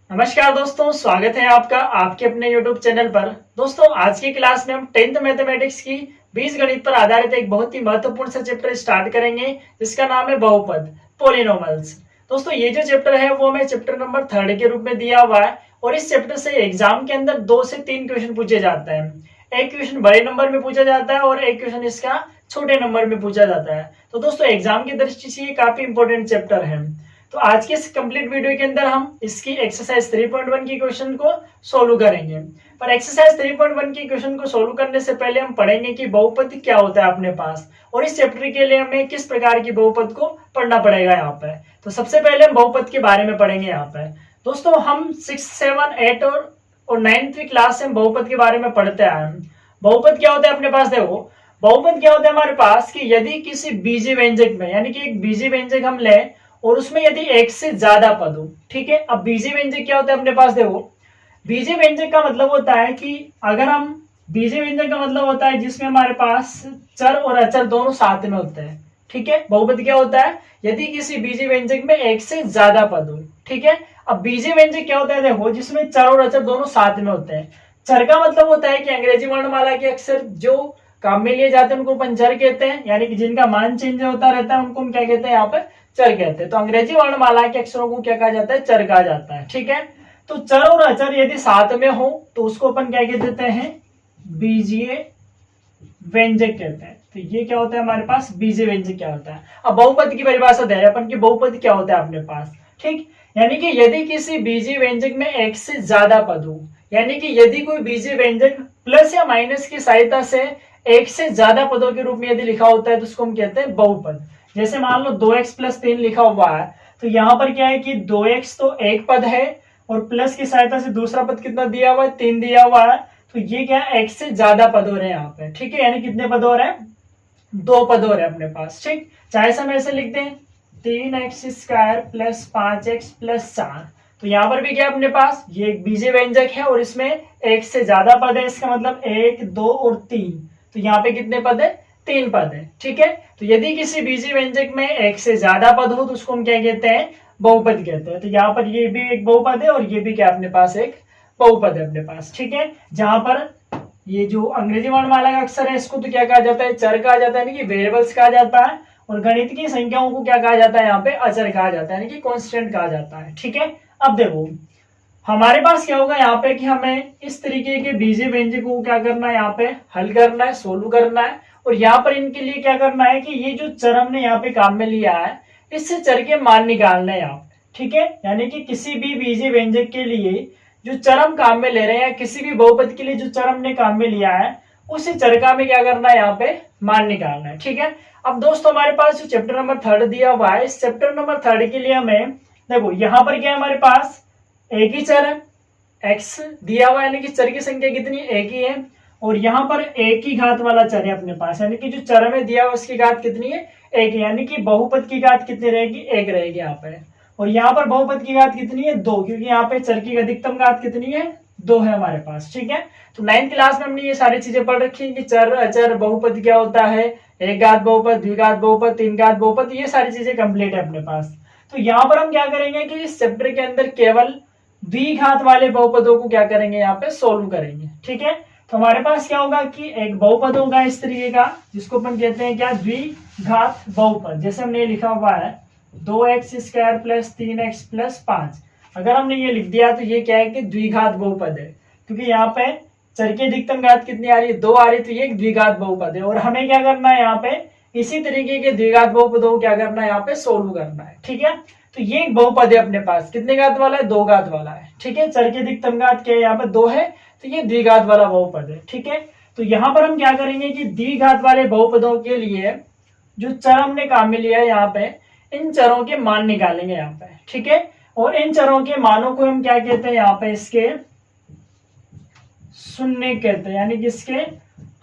नमस्कार दोस्तों, स्वागत है आपका आपके अपने YouTube चैनल पर। दोस्तों, आज की क्लास में हम 10th मैथमेटिक्स की बीजगणित पर आधारित एक बहुत ही महत्वपूर्ण सा चैप्टर स्टार्ट करेंगे, जिसका नाम है बहुपद, पॉलिनोमल्स। दोस्तों, ये जो चैप्टर है वो हमें चैप्टर नंबर 3 के रूप में दिया हुआ है और इस चैप्टर से एग्जाम के अंदर 2 से 3 क्वेश्चन पूछे जाते हैं। एक क्वेश्चन बड़े नंबर में पूछा जाता है और एक क्वेश्चन इसका छोटे नंबर में पूछा जाता है। तो दोस्तों, एग्जाम की दृष्टि से ये काफी इंपॉर्टेंट चैप्टर है। तो आज के इस कंप्लीट वीडियो के अंदर हम इसकी एक्सरसाइज 3.1 की क्वेश्चन को सोल्व करेंगे। पर एक्सरसाइज 3.1 की क्वेश्चन को सोल्व करने से पहले हम पढ़ेंगे कि बहुपद क्या होता है अपने पास और इस चैप्टर के लिए हमें किस प्रकार की बहुपद को पढ़ना पड़ेगा यहाँ पे। तो सबसे पहले हम बहुपद के बारे में पढ़ेंगे यहाँ पे। दोस्तों, हम 6, 7, 8 और 9वीं क्लास से हम बहुपद के बारे में पढ़ते आए हैं। बहुपद क्या होता है अपने पास? देखो, बहुपद क्या होता है हमारे पास कि यदि किसी बीजीय व्यंजक में, यानी कि एक बीजीय व्यंजक हम लें और उसमें यदि एक से ज्यादा पद हो, ठीक है। अब बीजीय व्यंजक क्या होता है अपने पास? देखो, बीजीय व्यंजक का मतलब होता है कि अगर हम बीजीय व्यंजक का मतलब होता है जिसमें हमारे पास चर और अचर दोनों साथ में होते हैं, ठीक है। बहुपद क्या होता है? यदि किसी बीजीय व्यंजक में एक से ज्यादा पद हो, ठीक है। अब बीजीय व्यंजक क्या होता है? देखो, जिसमें चर और अचर दोनों साथ में होते हैं। चर का मतलब होता है कि अंग्रेजी वर्णमाला के अक्षर जो काम में लिए जाते हैं उनको अपन चर कहते हैं, यानी कि जिनका मान चेंज होता रहता है उनको हम क्या कहते हैं? यहाँ पे चर कहते हैं। तो अंग्रेजी वर्णमाला के अक्षरों को क्या कहा जाता है? चर कहा जाता है, ठीक है। तो चर और अचर यदि साथ में हो तो उसको अपन क्या कह देते हैं? बीजीय व्यंजक कहते हैं। तो ये क्या होता है हमारे पास? बीजीय व्यंजक क्या होता है। अब बहुपद की परिभाषा दे अपन की बहुपद क्या होता है अपने पास, ठीक। यानी कि यदि किसी बीजीय व्यंजक में एक से ज्यादा पद हो, यानी कि यदि कोई बीजीय व्यंजक प्लस या माइनस की सहायता से एक से ज्यादा पदों के रूप में यदि लिखा होता है तो उसको हम कहते हैं बहुपद। जैसे मान लो 2x + 3 लिखा हुआ है, तो यहाँ पर क्या है कि 2x तो एक पद है और प्लस की सहायता से दूसरा पद कितना दिया हुआ है? 3 दिया हुआ है। तो ये क्या है? एक से ज्यादा पद हो रहे हैं यहाँ पे, ठीक है। यानी कितने पद हो रहे हैं? 2 पद हो रहे हैं अपने पास, ठीक। चाहे हम ऐसे लिखते हैं 3x² + 5x + 4। तो यहाँ पर भी क्या अपने पास? ये एक बीजीय व्यंजक है और इसमें एक से ज्यादा पद है, इसका मतलब 1, 2 और 3। तो यहाँ पे कितने पद है? 3 पद है, ठीक है। तो यदि किसी बीजीय व्यंजक में एक से ज्यादा पद हो तो उसको हम क्या कहते हैं? बहुपद कहते हैं। तो यहाँ पर ये भी एक बहुपद है और ये भी क्या अपने पास? एक बहुपद है अपने पास, ठीक है। जहां पर ये जो अंग्रेजी वर्णमाला का अक्षर है इसको तो क्या कहा जाता है? चर कहा जाता है, यानी कि वेरिएबल्स कहा जाता है। और गणित की संख्याओं को क्या कहा जाता है? यहाँ पे अचर कहा जाता है, यानी कि कांस्टेंट कहा जाता है, ठीक है। अब देखो, हमारे पास क्या होगा यहाँ पे कि हमें इस तरीके के बीजीय व्यंजकों को क्या करना है? यहाँ पे हल करना है, सोल्व करना है। और यहाँ पर इनके लिए क्या करना है कि ये जो चर हमने यहाँ पे काम में लिया है इससे चर के मान निकालना है यहाँ पे, ठीक है। यानी कि किसी भी बीजीय व्यंजक के लिए जो चर हम काम में ले रहे हैं, किसी भी बहुपद के लिए जो चर हमने काम में लिया है उसी चर का हमें क्या करना है? यहाँ पे मान निकालना है, ठीक है। अब दोस्तों, हमारे पास जो चैप्टर नंबर 3 दिया हुआ है, इस चैप्टर नंबर 3 के लिए हमें देखो यहाँ पर क्या है हमारे पास? एक ही चर है, x दिया हुआ है, यानी कि चर की संख्या कितनी? एक ही है। और यहाँ पर एक ही घात वाला चर है अपने पास, यानी कि जो चर में दिया हुआ उसकी घात कितनी है? एक है, यानी कि बहुपद की घात कितनी रहेगी? एक रहेगी यहाँ पे। और यहाँ पर बहुपद की घात कितनी है? 2, क्योंकि यहाँ पे चर की अधिकतम घात कितनी है? 2 है हमारे पास, ठीक है। तो 9th क्लास में हमने ये सारी चीजें पढ़ रखी है कि चर, अचर, बहुपद क्या होता है, एक घात बहुपद, द्विघात बहुपद, तीन घात बहुपद, ये सारी चीजें कंप्लीट है अपने पास। तो यहाँ पर हम क्या करेंगे कि इस चैप्टर के अंदर केवल द्विघात वाले बहुपदों को क्या करेंगे? यहाँ पे सोल्व करेंगे, ठीक है। तो हमारे पास क्या होगा कि एक बहुपद होगा इस तरीके का, जिसको अपन कहते हैं क्या? द्विघात बहुपद। जैसे हमने लिखा हुआ है 2x² + 3x + 5। अगर हमने ये लिख दिया तो ये क्या है कि द्विघात बहुपद है, क्योंकि यहाँ पे चर की अधिकतम घात कितनी आ रही है? 2 आ रही है। तो ये एक द्विघात बहुपद है और हमें क्या करना है? यहाँ पे इसी तरीके के द्विघात बहुपदों को क्या करना है? यहाँ पे सोल्व करना है, ठीक है। तो ये एक बहुपद है अपने पास, कितने घात वाला है? 2 घात वाला है, ठीक है। चर की अधिकतम घात क्या है? यहाँ पे 2 है, तो ये द्विघात वाला बहुपद है, ठीक है। तो यहाँ पर हम क्या करेंगे कि द्विघात वाले बहुपदों के लिए जो चर हमने काम में लिया है यहाँ पे, इन चरों के मान निकालेंगे यहाँ पे, ठीक है। और इन चरों के मानों को हम क्या कहते हैं? यहाँ पे इसके शून्य कहते हैं, यानी कि इसके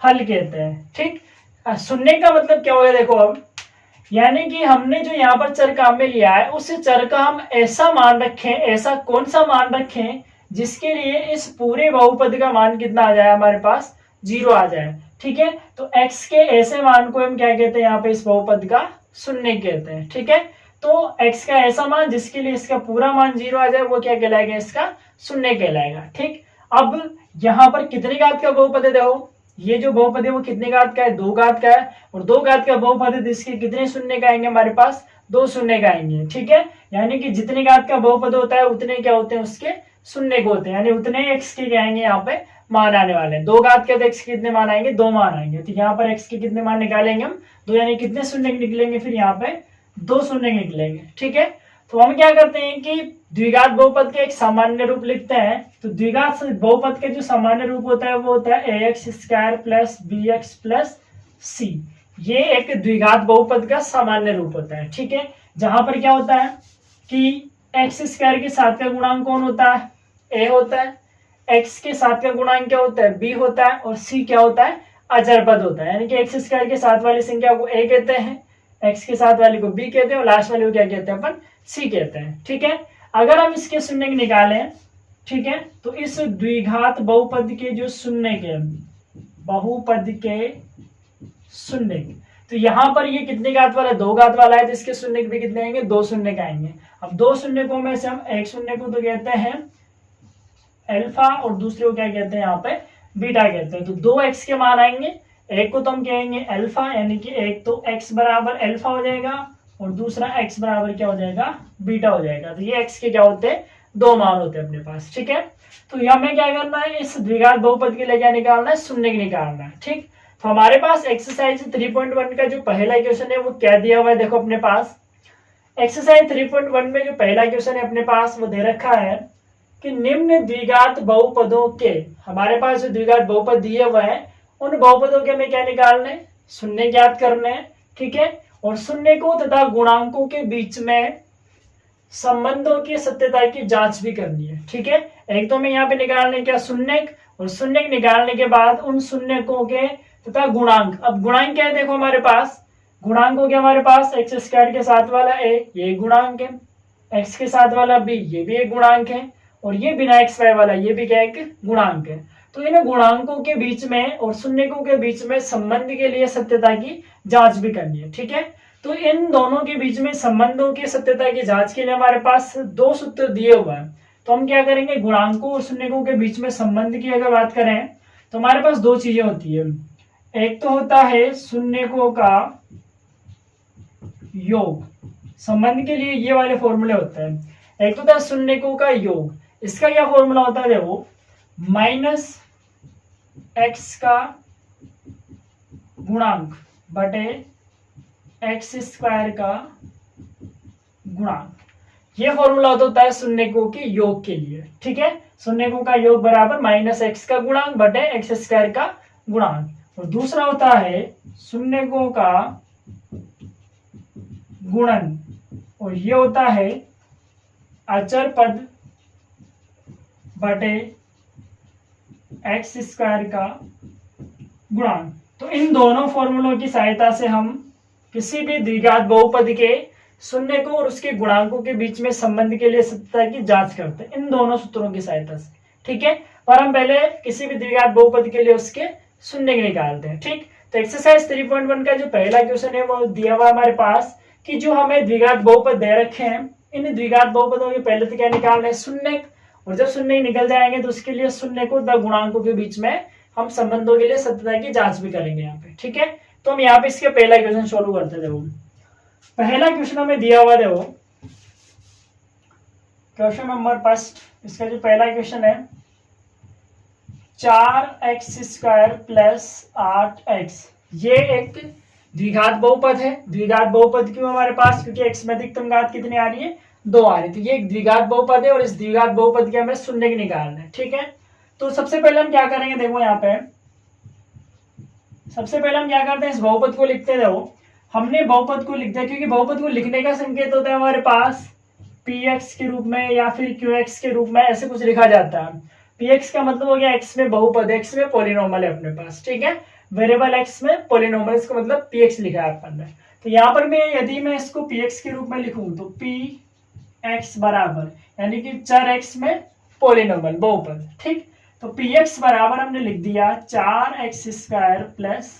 हल कहते हैं, ठीक। शून्य का मतलब क्या होगा? देखो, अब यानी कि हमने जो यहाँ पर चर काम में लिया है उस चर का हम ऐसा मान रखें, ऐसा कौन सा मान रखें जिसके लिए इस पूरे बहुपद का मान कितना आ जाए? हमारे पास 0 आ जाए, ठीक है। तो x के ऐसे मान को हम क्या कहते हैं? यहाँ पे इस बहुपद का शून्य कहते हैं, ठीक है। तो x का ऐसा मान जिसके लिए इसका पूरा मान 0 आ जाए वो क्या कहलाएगा, इसका शून्य कहलाएगा। ठीक, अब यहाँ पर कितनी घात का बहुपद है, देखो ये जो बहुपद है वो कितने घात का है, 2 घात का है, और 2 घात का बहुपद है तो इसके कितने शून्य का आएंगे, हमारे पास 2 शून्य का आएंगे। ठीक है, यानी कि जितने घात का बहुपद होता है उतने क्या होते हैं, उसके शून्य को होते हैं, यानी उतने x के क्या आएंगे यहाँ पे मान आने वाले हैं। 2 घात के तो x के कितने मान आएंगे, 2 मान आएंगे। तो यहाँ पर x के कितने मान निकालेंगे हम, 2, यानी कितने शून्य निकलेंगे, फिर यहाँ पे 2 शून्य निकलेंगे। ठीक है, तो हम क्या करते हैं कि द्विघात बहुपद के एक सामान्य रूप लिखते हैं। तो द्विघात बहुपद के जो सामान्य रूप होता है वो होता है ax square plus bx plus c। ये एक द्विघात बहुपद का सामान्य रूप होता है। ठीक है, जहां पर क्या होता है कि x स्क्वायर के साथ का गुणांक कौन होता है, a होता है, x के साथ का गुणांक क्या होता है, b होता है, और c क्या होता है, अचर पद होता है। यानी कि x स्क्वायर के साथ वाली संख्या को a कहते हैं, x के साथ वाली को b कहते हैं, और लास्ट वाली को क्या कहते हैं, अपन c कहते हैं। ठीक है, अगर हम इसके शून्य निकालें, ठीक है, तो इस द्विघात बहुपद के जो शून्य के बहुपद के शून्य, तो यहाँ पर ये कितने घात वाला है, 2 घात वाला है, तो इसके शून्य भी कितने आएंगे, 2 शून्य का आएंगे। अब 2 शून्य को में से हम एक शून्य को तो कहते हैं अल्फा और दूसरे को क्या कहते हैं, यहाँ पे बीटा कहते हैं। तो 2x के मान आएंगे, एक को तो हम कहेंगे अल्फा, यानी कि एक तो x बराबर अल्फा हो जाएगा और दूसरा x बराबर क्या हो जाएगा, बीटा हो जाएगा। तो ये x के क्या होते हैं, 2 मान होते हैं अपने पास। ठीक है, तो यहाँ हमें क्या करना है, इस द्विघात बहुपद के लिए क्या निकालना है, शून्य निकालना है। ठीक, तो हमारे पास एक्सरसाइज 3.1 का जो पहला क्वेश्चन है वो क्या दिया हुआ है, देखो अपने पास एक्सरसाइज 3.1 में जो पहला क्वेश्चन है अपने पास वो दे रखा है कि निम्न द्विघात बहुपदों के, हमारे पास जो द्विघात बहुपद दिए हुए हैं उन बहुपदों के हमें क्या निकालने, शून्य ज्ञात करने हैं। ठीक है, और शून्य को तथा गुणांकों के बीच में संबंधों की सत्यता की जांच भी करनी है। ठीक है, एक तो हमें यहाँ पे निकालने क्या, शून्य, और शून्य निकालने के बाद उन शून्यकों के तथा गुणांक। अब गुणांक क्या है, देखो हमारे पास गुणांक हो गया, हमारे पास एक्स स्क्वायर के साथ वाला a ये गुणांक है, x के साथ वाला b ये भी एक गुणांक है, और ये बिना एक्स वाई वाला ये भी क्या एक गुणांक है। तो इन गुणांकों के बीच में और शून्यकों के बीच में संबंध के लिए सत्यता की जांच भी करनी है। ठीक है, तो इन दोनों के बीच में संबंधों की सत्यता की जांच के लिए हमारे पास 2 सूत्र दिए हुए हैं। तो हम क्या करेंगे, गुणांकों और शून्यकों के बीच में संबंध की अगर बात करें तो हमारे पास 2 चीजें होती है। एक तो होता है शून्यकों का योग, संबंध के लिए ये वाले फॉर्मूले होते हैं। एक तो होता है शून्यकों का योग, इसका क्या फॉर्मूला होता है, देखो माइनस एक्स का गुणांक बटे एक्स स्क्वायर का गुणांक, ये फॉर्मूला होता है शून्यकों के योग के लिए। ठीक है, शून्यकों का योग बराबर माइनस एक्स का गुणांक बटे एक्स स्क्वायर का गुणांक। और दूसरा होता है शून्यकों का गुणन, और ये होता है अचर पद बटे एक्स स्क्वायर का गुणांक। तो इन दोनों फॉर्मूलों की सहायता से हम किसी भी द्विघात बहुपद के शून्यकों और उसके गुणांकों के बीच में संबंध के लिए सत्यता की जांच करते हैं, इन दोनों सूत्रों की सहायता से। ठीक है, और हम पहले किसी भी द्विघात बहुपद के लिए उसके शून्य निकालते हैं। ठीक, तो एक्सरसाइज 3.1 का जो पहला क्वेश्चन है वो दिया हुआ हमारे पास कि जो हमें द्विघात बहुपद दे रखे हैं, इन द्विघात बहुपदों के पहले तो क्या निकालना है, शून्य, और जब शून्य निकल जाएंगे तो उसके लिए शून्य को तथा गुणांकों के बीच में हम संबंधों के लिए सत्यता की जांच भी करेंगे यहाँ पे। ठीक है, तो हम यहाँ पे इसके पहला क्वेश्चन सोल्व करते थे। पहला क्वेश्चन हमें दिया हुआ देखो क्वेश्चन नंबर फर्स्ट, इसका जो पहला क्वेश्चन है 4x स्क्वायर प्लस 8x, ये एक द्विघात बहुपद है। द्विघात बहुपद क्यों हमारे पास, क्योंकि x में अधिकतम घात कितनी आ रही है, 2 आ रही है। तो ये एक द्विघात बहुपद है और इस द्विघात बहुपद के हमें शून्य निकालना है। ठीक है, तो सबसे पहले हम क्या करेंगे, देखो यहाँ पे सबसे पहले हम क्या करते हैं, इस बहुपद को लिखते हैं। देखो हमने बहुपद को लिख दिया, क्योंकि बहुपद को लिखने का संकेत होता है हमारे पास px के रूप में या फिर qx के रूप में, ऐसे कुछ लिखा जाता है। px का मतलब हो गया x में बहुपद, x में पॉलिनोमियल है अपने पास। ठीक है, वेरिएबल x में पॉलिनोमियल, इसका मतलब px लिखा है अपन ने। तो यहाँ पर मैं यदि मैं इसको px के रूप में लिखूं तो px बराबर, यानी कि चर x में पॉलिनोमियल बहुपद। ठीक, तो px बराबर हमने लिख दिया 4x स्क्वायर प्लस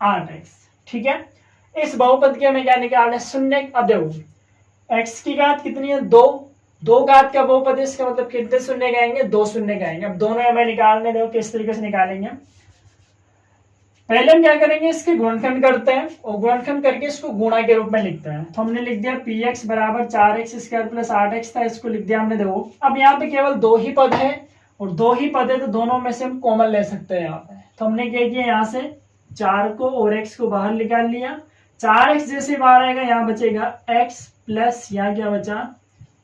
8x। ठीक है, इस बहुपद के हमें क्या निकालना है, शून्य। अब देखो x की घात कितनी है, 2, 2 घात का बहुपद है, इसका मतलब कितने शून्य आएंगे, 2 शून्य आएंगे। अब दोनों हमें निकालने, देखो किस तरीके से निकालेंगे। पहले हम क्या करेंगे, इसके गुणनखंड करते हैं और गुणनखंड करके इसको गुणा के रूप में लिखते हैं। तो हमने लिख दिया px बराबर 4x² प्लस 8x था, इसको लिख दिया हमने। देखो अब यहाँ पे केवल 2 ही पद है और 2 ही पद है, तो दोनों में से हम कॉमन ले सकते हैं यहाँ पे। तो हमने क्या किया, यहाँ से 4 को और x को बाहर निकाल लिया। 4x जैसे बाहर आएगा, यहाँ बचेगा x प्लस यहाँ क्या बचा,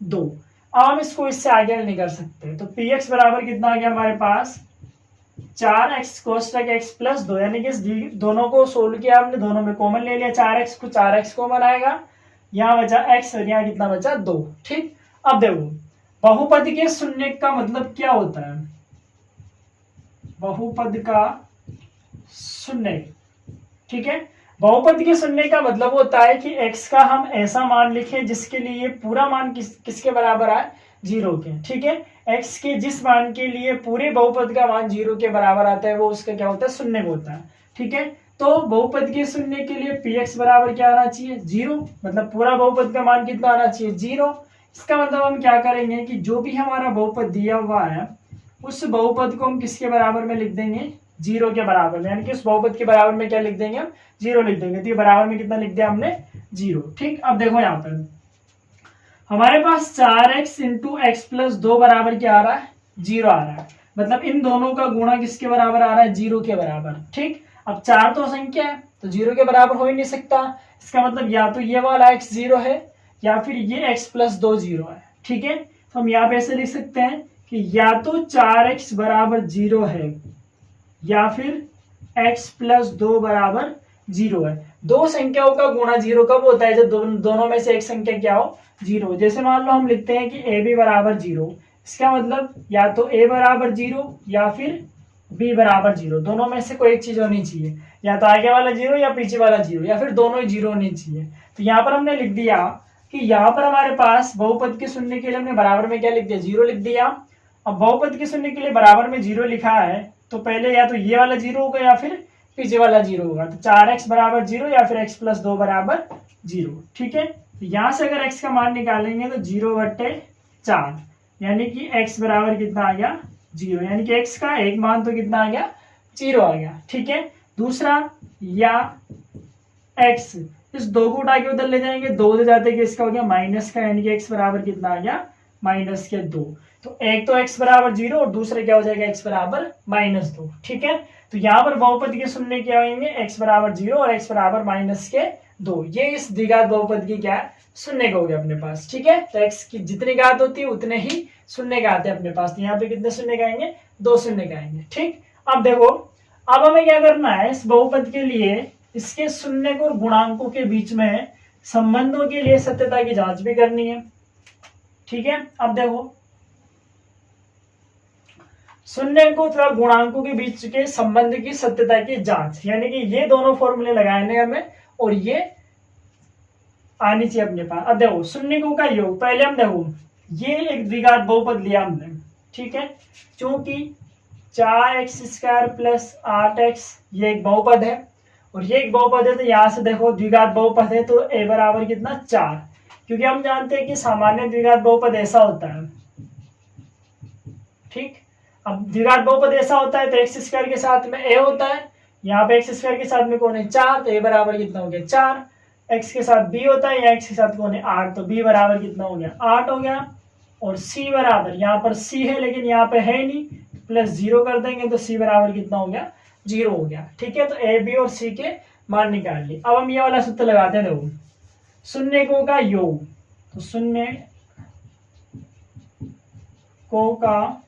2। अब हम इसको इससे आगे नहीं कर सकते, तो px बराबर कितना आ गया हमारे पास, 4x कोष्टक x प्लस 2, यानी कि दोनों को सोल्व किया हमने, दोनों में कॉमन ले लिया, 4x को 4x कॉमन आएगा, यहाँ बचा x और यहाँ कितना बचा, 2। ठीक, अब देखो बहुपद के शून्य का मतलब क्या होता है, बहुपद का शून्य, ठीक है। बहुपद के शून्य का मतलब होता है कि x का हम ऐसा मान लिखें जिसके लिए पूरा मान किसके बराबर आए, 0 के। ठीक है, x के जिस मान के लिए पूरे बहुपद का मान 0 के बराबर आता है वो उसका क्या होता है, शून्य होता है। ठीक है, तो बहुपद के शून्य के लिए px बराबर क्या आना चाहिए, 0, मतलब पूरा बहुपद का मान कितना आना चाहिए, 0। इसका मतलब हम क्या करेंगे कि जो भी हमारा बहुपद दिया हुआ है उस बहुपद को हम किसके बराबर में लिख देंगे, 0 के बराबर में, यानी कि उस बहुपद के बराबर में क्या लिख देंगे हम, 0 लिख देंगे। तो ये बराबर में कितना लिख दिया हमने, 0। ठीक, अब देखो यहाँ पर हमारे पास 4x इंटू एक्स प्लस 2 बराबर क्या आ रहा है, 0 आ रहा है। मतलब इन दोनों का गुणा किसके बराबर आ रहा है, 0 के बराबर। ठीक, अब 4 तो संख्या है तो 0 के बराबर हो ही नहीं सकता, इसका मतलब या तो ये वाला x 0 है या फिर ये x प्लस 2 0 है। ठीक है, तो हम यहाँ पे ऐसे लिख सकते हैं कि या तो 4x बराबर 0 है या फिर x प्लस 2 बराबर 0 है। दो संख्याओं का गुणा 0 कब होता है, जब दोनों में से एक संख्या क्या हो, 0। जैसे मान लो हम लिखते हैं कि a b बराबर 0, इसका मतलब या तो a बराबर 0 या फिर b बराबर 0, दोनों में से कोई एक चीज होनी चाहिए, या तो आगे वाला 0 या पीछे वाला 0 या फिर दोनों ही 0 होनी चाहिए। तो यहाँ पर हमने लिख दिया कि यहाँ पर हमारे पास बहुपद के शून्य के लिए हमने बराबर में क्या लिख दिया, 0 लिख दिया। अब बहुपद के शून्य के लिए बराबर में 0 लिखा है तो पहले या तो ये वाला 0 होगा या फिर पीछे वाला 0 होगा। तो 4x बराबर 0 या फिर x प्लस 2 बराबर 0। ठीक है, तो यहां से अगर x का मान निकालेंगे तो 0/4, यानी कि x बराबर कितना आ गया, 0, यानी कि x का एक मान तो कितना आ गया, 0 आ गया। ठीक है, दूसरा या x, इस 2 को उठा के उधर ले जाएंगे, 2 उधर जाते कि इसका हो गया माइनस का, यानी कि x बराबर कितना आ गया, -2। तो एक तो x बराबर 0 और दूसरा क्या हो जाएगा, x बराबर -2। ठीक है, तो यहाँ पर बहुपद के शून्य क्या होंगे, x बराबर 0 और x बराबर -2। ये इस द्विघात बहुपद की क्या है, शून्य हो गया अपने पास। ठीक है, तो x की जितनी घात होती है उतने ही शून्य का आते हैं अपने पास। तो यहाँ पे कितने शून्य का आएंगे, 2 शून्य का आएंगे। ठीक, अब देखो अब हमें क्या करना है, इस बहुपद के लिए इसके शून्य और गुणांकों के बीच में संबंधों के लिए सत्यता की जांच भी करनी है। ठीक है, अब देखो शून्य को तथा गुणांकों के बीच के संबंध की सत्यता की जांच, यानी कि ये दोनों फॉर्मूले लगाने हमें और ये आनी चाहिए अपने पास। अब देखो शून्यकों का योग, पहले हम देखो ये एक द्विघात बहुपद लिया हमने। ठीक है, क्योंकि 4x² प्लस 8x ये एक बहुपद है और ये एक बहुपद है, तो यहां से देखो द्विघात बहुपद है तो a बराबर कितना, 4, क्योंकि हम जानते हैं कि सामान्य द्विघात बहुपद ऐसा होता है। ठीक, अब द्विघात बहुपद ऐसा होता है तो x² के साथ में a होता है, यहाँ पे x² के साथ में कौन है, 4, तो a बराबर कितना हो गया, 4। x के साथ b होता है, या x के साथ कौन है, 8, तो b बराबर कितना हो गया, 8 हो गया। और c बराबर, यहाँ पर c है लेकिन यहाँ पे है नहीं, +0 कर देंगे तो c बराबर कितना हो गया, 0 हो गया। ठीक है, तो a b और c के मान निकाल लिए। अब हम ये वाला सूत्र लगाते हैं, देखो शून्यकों का योग, तो शून्यकों का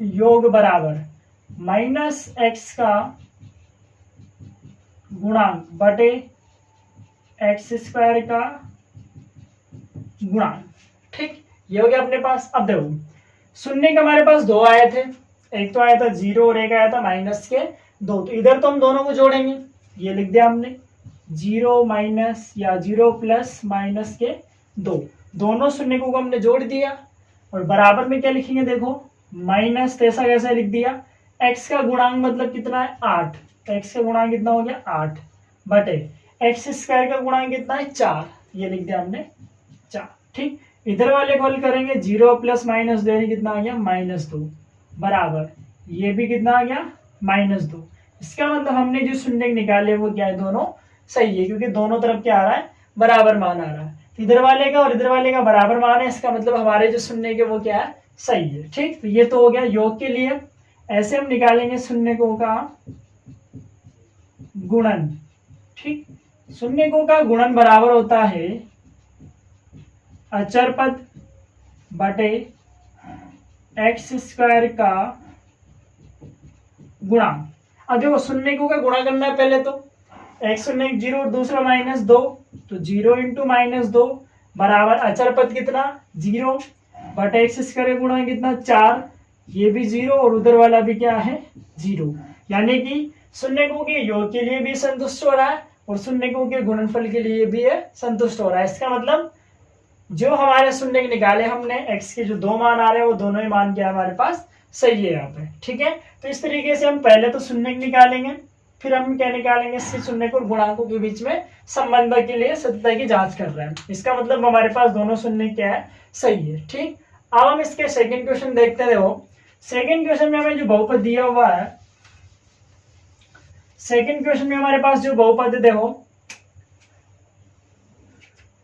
योग बराबर -x का गुणांक बटे x² का गुणांक। ठीक, ये हो गया अपने पास। अब देखो शून्य के हमारे पास 2 आए थे, एक तो आया था 0 और एक आया था -2। तो इधर तो हम दोनों को जोड़ेंगे, ये लिख दिया हमने 0 माइनस या 0 प्लस -2, दोनों शून्य को हमने जोड़ दिया और बराबर में क्या लिखेंगे, देखो माइनस, ऐसा कैसे लिख दिया, x का गुणांक मतलब कितना है, 8, तो x का गुणांक कितना हो गया, 8 बटे एक्स स्क्वायर का गुणांक कितना है 4, ये लिख दिया हमने 4। ठीक, इधर वाले को हल करेंगे 0 प्लस माइनस 2 कितना आ गया -2 बराबर ये भी कितना आ गया -2। इसका मतलब हमने जो शून्य निकाले वो क्या है, दोनों सही है क्योंकि दोनों तरफ क्या आ रहा है, बराबर मान आ रहा है। इधर वाले का और इधर वाले का बराबर मान है, इसका मतलब हमारे जो शून्य के वो क्या है, सही है। ठीक, तो ये तो हो गया योग के लिए। ऐसे हम निकालेंगे शून्य को का गुणन। ठीक, शून्य को का गुणन बराबर होता है अचर पद बटे एक्स स्क्वायर का गुणांक। अब देखो शून्य को का गुणा करना है पहले तो एक्स शून्य 0 और दूसरा -2, तो 0 इंटू -2 बराबर अचर पद कितना 0 बटे एक्स स्क्वायर का गुणा कितना 4, ये भी 0 और उधर वाला भी क्या है 0, यानी कि शून्य को के योग के लिए भी संतुष्ट हो रहा है और शून्य को के गुणनफल के लिए भी है संतुष्ट हो रहा है। इसका मतलब जो हमारे शून्य निकाले हमने एक्स के जो दो मान आ रहे हैं वो दोनों ही मान क्या हमारे पास सही है यहाँ पे। ठीक है, तो इस तरीके से हम पहले तो शून्य निकालेंगे, फिर हम क्या निकालेंगे, इससे शून्य और गुणांकों के बीच में संबंध के लिए सत्यता की जांच कर रहे हैं। इसका मतलब हमारे पास दोनों शून्य क्या है, सही है। ठीक, अब हम इसके सेकंड क्वेश्चन देखते हैं। देखो सेकंड क्वेश्चन में हमें जो बहुपद दिया हुआ है, सेकंड क्वेश्चन में हमारे पास जो बहुपद है, देखो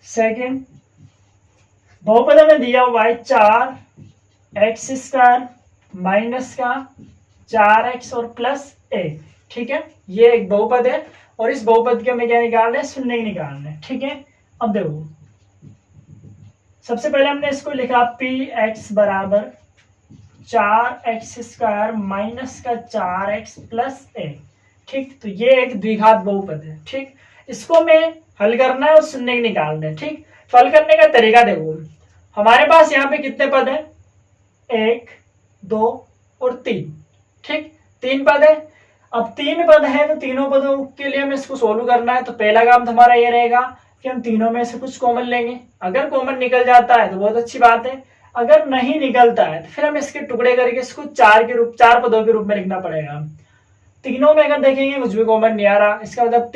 सेकंड बहुपद हमें दिया हुआ है 4x² माइनस का 4x और +1। ठीक है, ये एक बहुपद है और इस बहुपद के हमें क्या निकालना है, शून्य निकालना है। ठीक है, अब देखो सबसे पहले हमने इसको लिखा px बराबर 4x² माइनस का 4x +1। ठीक, तो ये एक द्विघात बहुपद है। ठीक, इसको हमें हल करना है और शून्य निकालना है। ठीक, तो हल करने का तरीका देखो, हमारे पास यहाँ पे कितने पद है, 1 2 और 3। ठीक, 3 पद है। अब 3 पद है तो तीनों पदों के लिए हमें इसको सोल्व करना है। तो पहला काम हमारा ये रहेगा कि हम तीनों में से कुछ कॉमन लेंगे। अगर कॉमन निकल जाता है तो बहुत अच्छी बात है, अगर नहीं निकलता है तो फिर हम इसके टुकड़े करके इसको 4 पदों के रूप में लिखना पड़ेगा। तीनों में अगर देखेंगे कुछ भी कॉमन नहीं आ रहा, इसका मतलब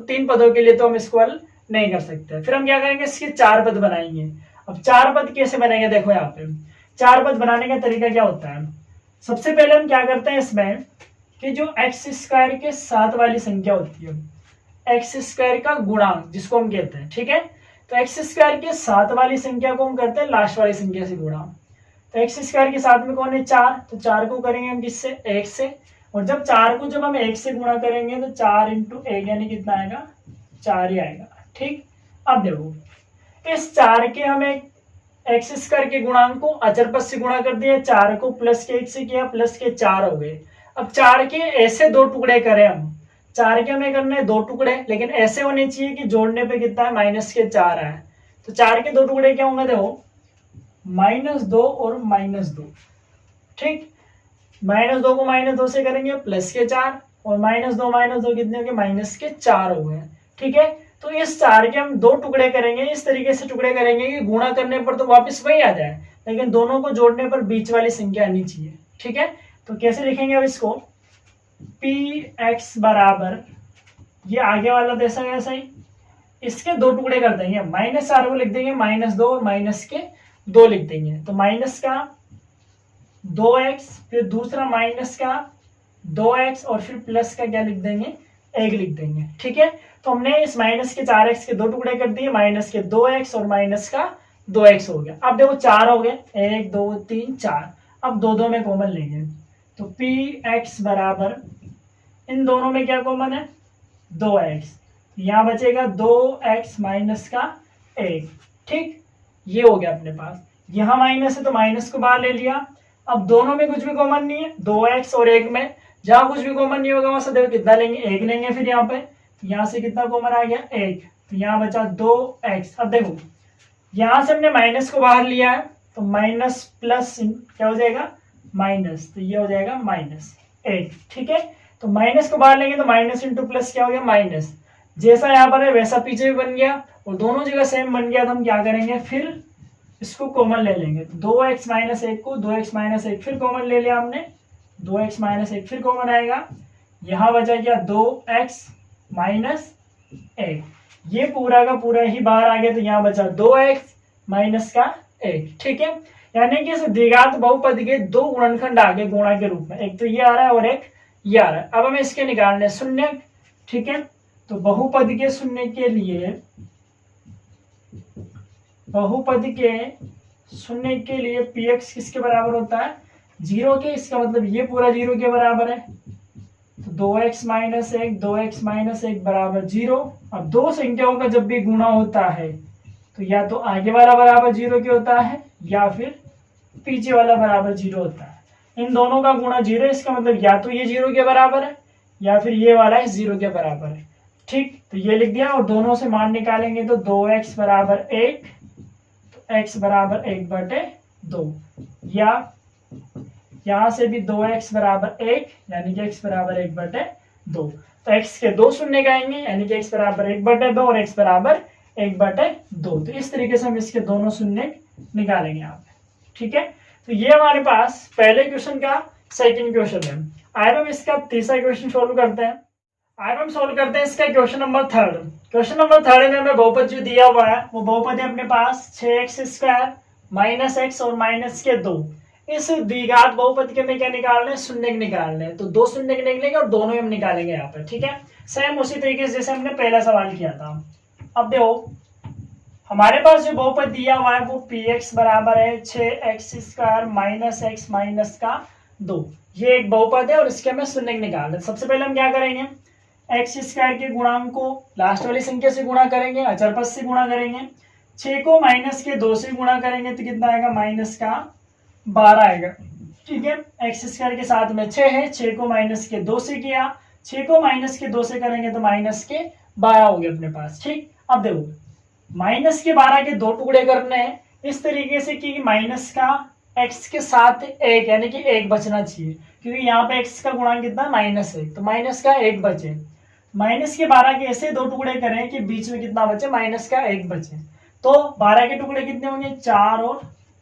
3 पदों के लिए तो हम इसको हल नहीं कर सकते। फिर हम क्या करेंगे, इसके 4 पद बनाएंगे। अब 4 पद कैसे बनेंगे, देखो यहाँ पे 4 पद बनाने का तरीका क्या होता है। सबसे पहले हम क्या करते हैं इसमें कि जो x² के साथ वाली संख्या होती है, x² का गुणांक जिसको हम कहते हैं। ठीक है, तो x² के साथ वाली संख्या को हम करते हैं लास्ट वाली संख्या से गुणा। तो x² के साथ में कौन है 4, तो 4 को करेंगे हम किससे, 1 से। और जब 4 को जब हम 1 से गुणा करेंगे तो 4 इंटू 1 यानी कितना आएगा, 4 ही आएगा। ठीक, अब देखो इस 4 के हमें x² के गुणांक को अचर पद से गुणा कर दिया, 4 को +1 से किया, +4 हो गए। अब 4 के ऐसे 2 टुकड़े करें हम, 4 के हमें करने 2 टुकड़े, लेकिन ऐसे होने चाहिए कि जोड़ने पे कितना है, -4 है। तो 4 के 2 टुकड़े क्या होंगे, देखो -2 और -2। ठीक, -2 को -2 से करेंगे +4 और -2 कितने हो गए, -4 हो गए। ठीक है, तो इस 4 के हम 2 टुकड़े करेंगे, इस तरीके से टुकड़े करेंगे कि गुणा करने पर तो वापस वही आ जाए, लेकिन दोनों को जोड़ने पर बीच वाली संख्या आनी चाहिए। ठीक है, तो कैसे लिखेंगे अब इसको, px बराबर ये आगे वाला जैसा वैसा ही इसके 2 टुकड़े कर देंगे, -4 को लिख देंगे -2 और -2 लिख देंगे। तो माइनस का 2x, फिर दूसरा माइनस का 2x और फिर प्लस का क्या लिख देंगे, 1 लिख देंगे। ठीक है, तो हमने इस -4x के 2 टुकड़े कर दिए, -2x और -2x हो गया। अब देखो 4 हो गए, 1 2 3 4। अब 2 में कॉमन लेंगे, तो px बराबर इन दोनों में क्या कॉमन है, 2x, यहाँ बचेगा 2x माइनस का 1। ठीक, ये हो गया अपने पास, यहाँ माइनस है तो माइनस को बाहर ले लिया। अब दोनों में कुछ भी कॉमन नहीं है, 2x और 1 में जहां कुछ भी कॉमन नहीं होगा वहां से देखो कितना लेंगे, 1 लेंगे। फिर यहाँ पे यहाँ से कितना कॉमन आ गया, 1, तो यहाँ बचा 2x। अब देखो यहाँ से हमने माइनस को बाहर लिया है तो माइनस प्लस क्या हो जाएगा, माइनस, तो ये हो जाएगा -1। ठीक है, तो माइनस को बाहर लेंगे तो माइनस इंटू प्लस क्या हो गया, माइनस। जैसा यहाँ पर है वैसा पीछे भी बन गया और दोनों जगह सेम बन गया। तो हम क्या करेंगे, फिर इसको कॉमन ले लेंगे। तो 2x - 1 को 2x - 1 फिर कॉमन ले लिया हमने, 2x - 1 फिर कॉमन आएगा। यहाँ बचा क्या, 2x - 1। ये पूरा का पूरा ही बाहर आ गया, तो यहाँ बचा 2x माइनस का 1। ठीक है, यानी कि इस द्विघात बहुपद के दो गुणनखंड आ गए गुणा के रूप में, एक तो ये आ रहा है और एक ये आ रहा है। अब हमें इसके निकालने शून्य। ठीक है, तो बहुपद के शून्य के लिए, बहुपद के शून्य के लिए px किसके बराबर होता है, 0 के। इसका मतलब ये पूरा 0 के बराबर है, तो 2x माइनस 1, 2x माइनस 1 बराबर 0। अब दो संख्याओं का जब भी गुणा होता है तो या तो आगे वाला बराबर 0 के होता है या फिर पीछे वाला बराबर 0 होता है। इन दोनों का गुणा 0, इसका मतलब या तो ये 0 के बराबर है या फिर ये वाला 0 के बराबर है। ठीक, तो ये लिख दिया, और दोनों से मान निकालेंगे तो 2x बराबर 1, तो x बराबर 1/2, या यहां से भी 2x बराबर 1, यानी कि x बराबर 1/2। तो x के दो शून्य आएंगे, यानी कि x बराबर 1/2 और x बराबर 1/2। तो इस तरीके से हम इसके दोनों शून्य निकालेंगे यहाँ पे। ठीक है, तो ये हमारे पास पहले क्वेश्चन का सेकंड क्वेश्चन है। अब हम इसका तीसरा क्वेश्चन सोल्व करते हैं। अब हम सोल्व करते हैं इसका question number third. Question number third में हमें बहुपद जो दिया हुआ है वो बहुपद है अपने पास 6x² माइनस x और माइनस के 2। इस द्विघात बहुपद के में क्या निकालना है, शून्य निकालना है। तो दो शून्य निकलेंगे और दोनों हम निकालेंगे यहाँ पे। ठीक है, सेम उसी तरीके से जैसे हमने पहला सवाल किया था। अब देखो हमारे पास जो बहुपद दिया हुआ है वो px बराबर है 6x² माइनस x माइनस का 2। ये एक बहुपद है और इसके हमें शून्य निकालना है। सबसे पहले हम क्या करेंगे, x² के गुणांक को लास्ट वाली संख्या से गुणा करेंगे, अचर पद से गुणा करेंगे। 6 को माइनस के 2 से गुणा करेंगे तो कितना आएगा, माइनस का 12 आएगा। ठीक है, x² के साथ में 6 है, 6 को माइनस के 2 से किया, 6 को माइनस के 2 से करेंगे तो माइनस के 12 हो गए अपने पास। ठीक, अब देखो माइनस के 12 के दो टुकड़े करने हैं इस तरीके से कि माइनस का x के साथ 1, यानी कि 1 बचना चाहिए, क्योंकि यहाँ पे x का गुणांक कितना -1, तो माइनस का 1 बचे। माइनस के 12 के ऐसे दो टुकड़े करें कि बीच में कितना बचे, माइनस का 1 बचे। तो 12 के टुकड़े कितने होंगे, 4 और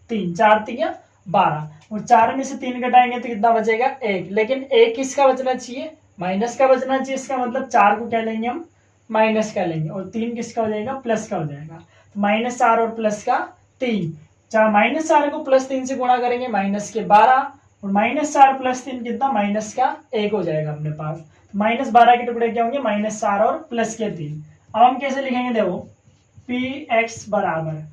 3, 4 3 12, और 4 में से 3 घटाएंगे तो कितना बचेगा, 1। लेकिन 1 किसका बचना चाहिए, माइनस का बचना चाहिए। इसका मतलब 4 को क्या लेंगे हम, माइनस का लेंगे, और 3 किसका हो जाएगा, प्लस का हो जाएगा। तो -4 और प्लस का 3, -4 को +3 से गुणा करेंगे -12, और -4 + 3 कितना, -1 हो जाएगा अपने पास। तो -12 के टुकड़े क्या होंगे, -4 और प्लस के 3। अब हम कैसे लिखेंगे, देखो px बराबर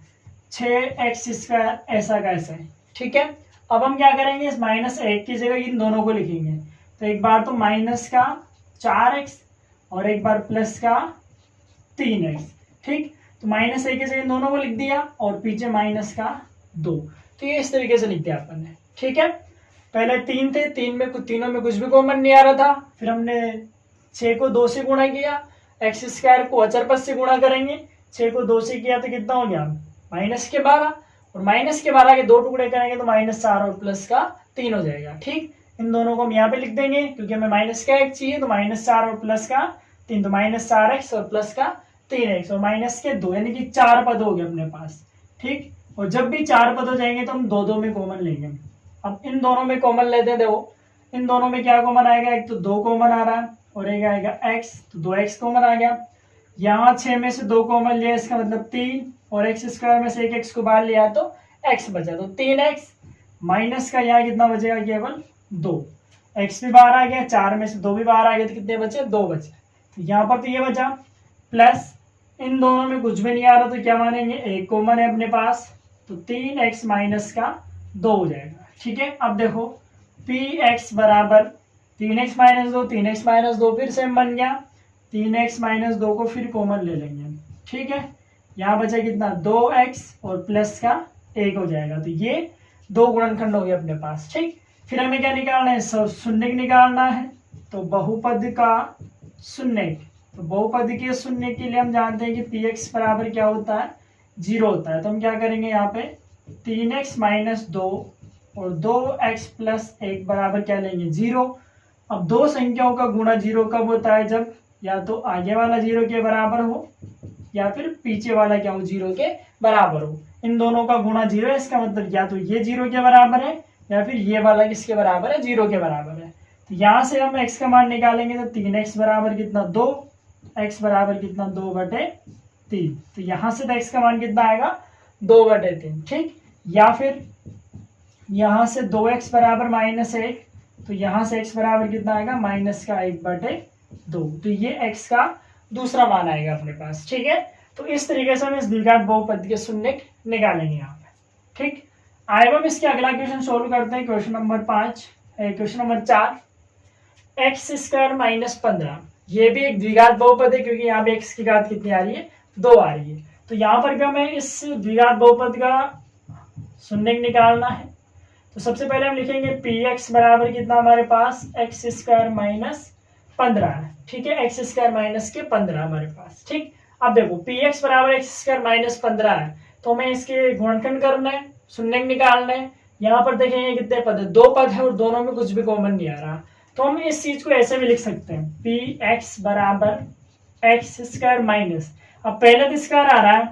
6x², ऐसा कैसे। ठीक है, अब हम क्या करेंगे, इस -1 की जगह इन दोनों को लिखेंगे। तो एक बार तो माइनस का 4x और एक बार प्लस का 3x। ठीक, तो -1 की जगह इन दोनों को लिख दिया और पीछे माइनस का 2। तो ये इस तरीके से लिख दिया अपन ने। ठीक है, पहले 3 थे, तीनों में कुछ भी कॉमन नहीं आ रहा था। फिर हमने 6 को 2 से गुणा किया, x² को अचर पद से गुणा करेंगे। 6 को 2 से किया तो कितना हो गया, -12, और -12 के दो टुकड़े करेंगे तो -4 और प्लस का 3 हो जाएगा। ठीक, इन दोनों को हम यहाँ पे लिख देंगे क्योंकि हमें माइनस का 1 चाहिए, तो -4 और प्लस का 3, तो -4x और प्लस का 3x और माइनस के 2, यानी कि 4 पद हो गए अपने पास। ठीक, और जब भी 4 पद हो जाएंगे तो हम दो में कॉमन लेंगे। अब इन दोनों में कॉमन लेते हैं, देखो इन दोनों में क्या कॉमन आएगा, एक तो 2 कॉमन आ रहा है और एक आएगा x, तो 2x कॉमन आ गया। यहाँ 6 में से 2 कॉमन लिया, इसका मतलब 3, और x² में से एक x को बाहर लिया तो x बचा, तो 3x माइनस का यहाँ कितना बचेगा, केवल 2। x भी बाहर आ गया, 4 में से 2 भी बाहर आ गया, तो कितने बचे, 2 बचे। तो यहाँ पर तो ये बचा, प्लस इन दोनों में कुछ भी नहीं आ रहा तो क्या मानेंगे, एक कॉमन है अपने पास, तो 3x माइनस का 2 हो जाएगा। ठीक है, अब देखो px बराबर 3x माइनस 2, 3x माइनस 2 फिर सेम बन गया, 3x माइनस 2 को फिर कॉमन ले लेंगे। ठीक है, यहाँ बचा कितना, 2x और प्लस का 1 हो जाएगा। तो ये दो गुणनखंड हो गए अपने पास। ठीक, फिर हमें क्या निकालना है, शून्य निकालना है। तो बहुपद का शून्य, तो बहुपद के शून्य के लिए हम जानते हैं कि px बराबर क्या होता है, 0 होता है। तो हम क्या करेंगे, यहाँ पे 3x माइनस 2 और 2x प्लस 1 बराबर क्या लेंगे, 0। अब दो संख्याओं का गुणा 0 कब होता है, जब या तो आगे वाला 0 के बराबर हो या फिर पीछे वाला क्या हो, 0 के बराबर हो। इन दोनों का गुणा 0 है, इसका मतलब या तो ये 0 के बराबर है या फिर ये वाला किसके बराबर है, 0 के बराबर है। तो यहाँ से हम x का मान निकालेंगे तो 3x बराबर कितना, 2, x बराबर कितना 2/3। तो यहां से तो x का मान कितना आएगा 2/3, ठीक। या फिर यहां से 2x बराबर -1, तो यहां से x बराबर कितना आएगा -1/2। तो ये x का दूसरा मान आएगा अपने पास, ठीक है। तो इस तरीके से हम इस द्विघात बहुपद के शून्य निकालेंगे यहाँ पे, ठीक। आए हम इसके अगला क्वेश्चन सोल्व करते हैं। Question number 4, x² - 15। ये भी एक द्विघात बहुपद है, क्योंकि यहाँ पे x की घात कितनी आ रही है 2 आ रही है। तो यहाँ पर भी हमें इस द्विघात बहुपद का शून्य निकालना है। तो सबसे पहले हम लिखेंगे px बराबर कितना हमारे पास x² - 15 है, ठीक है। x² - 15 हमारे पास, ठीक। अब देखो px बराबर x² - 15 है, तो हमें इसके गुणनखंड करना है, शून्य निकालना है। यहाँ पर देखेंगे कितने पद है, 2 पद है और दोनों में कुछ भी कॉमन नहीं आ रहा। तो हम इस चीज को ऐसे भी लिख सकते हैं, px बराबर x²। अब पहले तो स्क्वायर आ रहा है,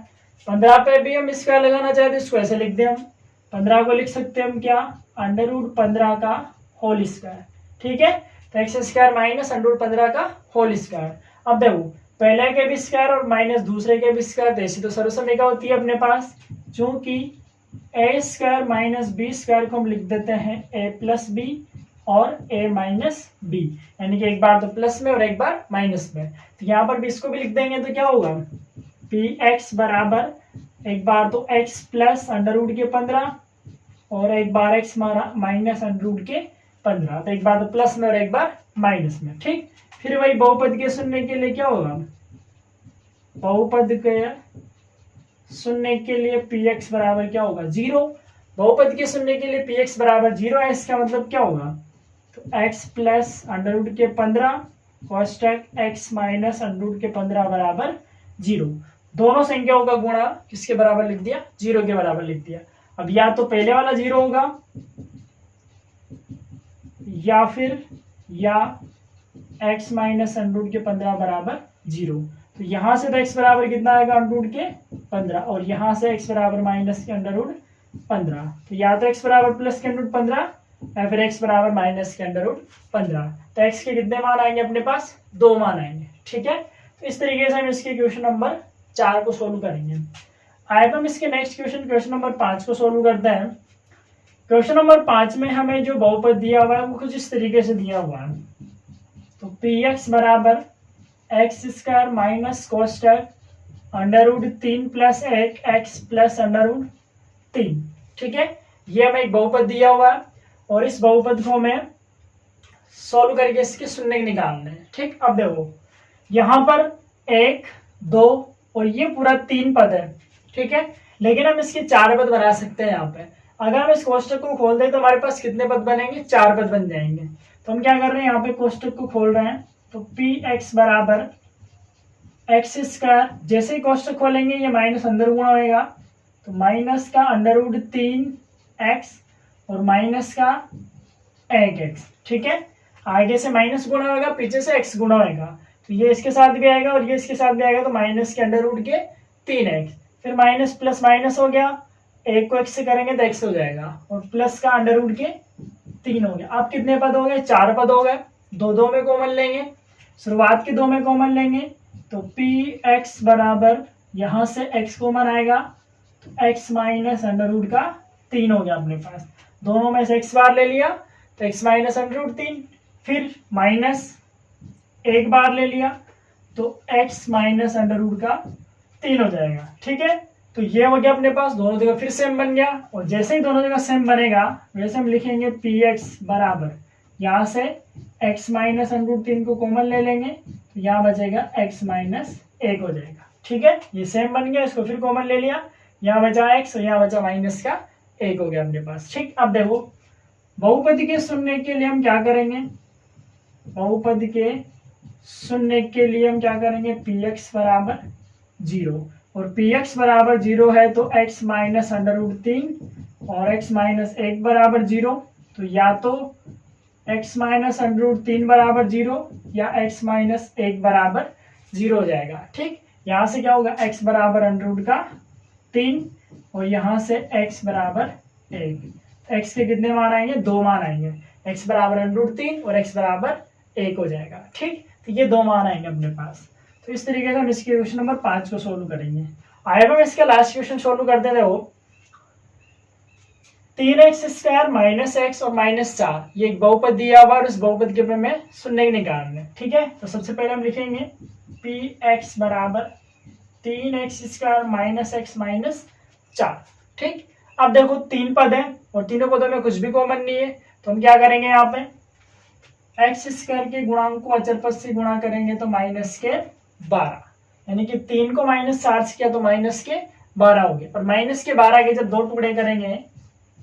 15 पे भी हम स्क्वायर लगाना चाहते हैं, इसको ऐसे लिख दे। हम 15 को लिख सकते हैं हम क्या, √15 का होल स्क्वायर, ठीक है। तो x² - √15 का होल स्क्वायर। अब देखो पहले के भी स्क्वायर और माइनस दूसरे के भी स्क्वायर, ऐसी तो सर्वसम्मिका होती है अपने पास। चूंकि a² - b² को हम लिख देते हैं a + b और a - b, यानी कि एक बार तो प्लस में और एक बार माइनस में। तो यहाँ पर भी इसको भी लिख देंगे तो क्या होगा, px बराबर एक बार तो x + √15 और एक बार x - √15। तो एक बार तो प्लस में और एक बार माइनस में, ठीक। फिर वही बहुपद के शून्य के लिए क्या होगा, बहुपद के शून्य के लिए px बराबर क्या होगा 0। बहुपद के शून्य के लिए px बराबर 0 है, इसका मतलब क्या होगा, तो x + √15 कोष्टक x - √15 बराबर 0। दोनों संख्याओं का गुणा किसके बराबर लिख दिया, 0 के बराबर लिख दिया। अब या तो पहले वाला 0 होगा या फिर x - √15 बराबर 0। तो यहां से तो x बराबर कितना आएगा √15 और यहां से x बराबर -√15। तो या तो x बराबर +√15 या फिर x बराबर -√15। तो x के कितने मान आएंगे अपने पास, 2 मान आएंगे, ठीक है। तो इस तरीके से हम इसके क्वेश्चन नंबर 4 को सोल्व करेंगे। आए हम इसके नेक्स्ट क्वेश्चन नंबर 5 को सोल्व करते हैं। क्वेश्चन नंबर 5 में हमें जो बहुपद दिया हुआ है वो कुछ इस तरीके से दिया हुआ है। तो px बराबर x² - कोष्टक √3 + 1 x + √3, ठीक है। ये हमें एक बहुपद दिया हुआ है और इस बहुपद को हमें सोल्व करके इसके शून्य निकालने हैं, ठीक। अब देखो यहाँ पर 1, 2 और ये पूरा 3 पद है, ठीक है। लेकिन हम इसके 4 पद बना सकते हैं। यहाँ पे अगर हम इस कोष्टक को खोल दें तो हमारे पास कितने पद बनेंगे, 4 पद बन जाएंगे। तो हम क्या कर रहे हैं, यहाँ पे कोष्टक को खोल रहे हैं। तो px बराबर x², जैसे ही कोष्टक खोलेंगे ये माइनस अंदर गुणा होगा, तो माइनस का √3x और माइनस का 1x, ठीक है। आगे से माइनस गुणा होगा, पीछे से x गुणा होगा, तो ये इसके साथ भी आएगा और ये इसके साथ भी आएगा, तो माइनस के √3x। फिर माइनस प्लस माइनस हो गया, एक को x से करेंगे तो x हो जाएगा और प्लस का √3 हो गया। अब कितने पद हो गए, 4 पद हो गए। दो में कॉमन लेंगे, शुरुआत के 2 में कॉमन लेंगे, तो px बराबर यहां से x कॉमन आएगा, तो x - √3 हो गया अपने पास। दोनों में से x बार ले लिया तो x - √3, फिर माइनस एक बार ले लिया तो x - √3 हो जाएगा, ठीक है। तो ये हो गया अपने पास, दोनों जगह फिर सेम बन गया। और जैसे ही दोनों जगह सेम बनेगा वैसे हम लिखेंगे px बराबर यहाँ से x - √3 को कॉमन ले लेंगे, तो यहाँ बचेगा x - 1 हो जाएगा, ठीक है। ये सेम बन गया, इसको फिर कॉमन ले लिया, यहाँ बचा x और यहाँ बचा -1 हो गया अपने पास, ठीक। अब देखो बहुपद के शून्य के लिए हम क्या करेंगे, बहुपद के शून्य के लिए हम क्या करेंगे, px बराबर 0 और px बराबर 0 है तो x - √3 और x - 1 बराबर 0। तो या तो x - √3 बराबर 0 या x - 1 बराबर 0 हो जाएगा, ठीक। यहाँ से क्या होगा, x बराबर √3 और यहाँ से x बराबर 1। x के कितने मान आएंगे, 2 मान आएंगे, x बराबर √3 और x बराबर 1 हो जाएगा, ठीक। तो ये 2 मान आएंगे अपने पास। तो इस तरीके से हम इसके क्वेश्चन नंबर 5 को सोल्व करेंगे। आगे हम इसका लास्ट क्वेश्चन सोल्व करते थे। वो 3x² माइनस एक्स और -4 ये एक बहुपद दिया हुआ और इस बहुपद के में शून्य निकालने। ठीक है, तो सबसे पहले हम लिखेंगे px बराबर 3x² माइनस एक्स -4। ठीक, अब देखो 3 पद है और तीनों पदों में कुछ भी कॉमन नहीं है, तो हम क्या करेंगे यहाँ पे x² के गुणांक को अचर पद से गुणा करेंगे तो -12, यानी कि 3 को -4 से किया तो -12 हो गए। और -12 के जब दो टुकड़े करेंगे,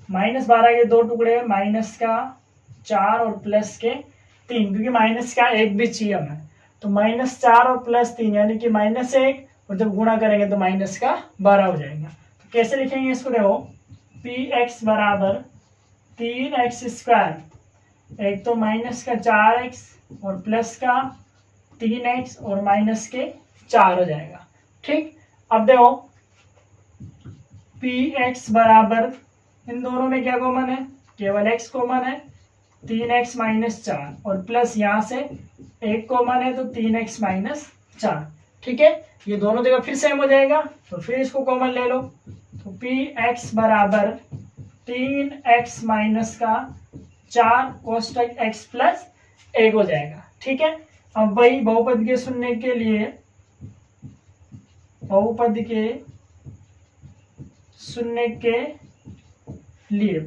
-12 के दो टुकड़े -4 और +3, क्योंकि माइनस का एक भी चाहिए हमें, तो -4 और +3 यानी कि -1, और जब गुणा करेंगे तो -12 हो जाएगा। तो कैसे लिखेंगे इसको, देखो px बराबर 3x², एक तो -4x और +3x और -4 हो जाएगा। ठीक, अब देखो px बराबर, इन दोनों में क्या कॉमन है, केवल x कॉमन है, 3x -4 और प्लस यहाँ से 1 कॉमन है तो 3x -4। ठीक है, ये दोनों जगह फिर सेम हो जाएगा, तो फिर इसको कॉमन ले लो, तो px बराबर 3x -4 कोष्टक x प्लस 1 हो जाएगा। ठीक है, अब वही बहुपद के शून्य के लिए, बहुपद के शून्य के लिए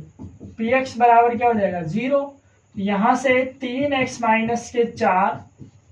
px बराबर क्या हो जाएगा 0, यहां से 3x -4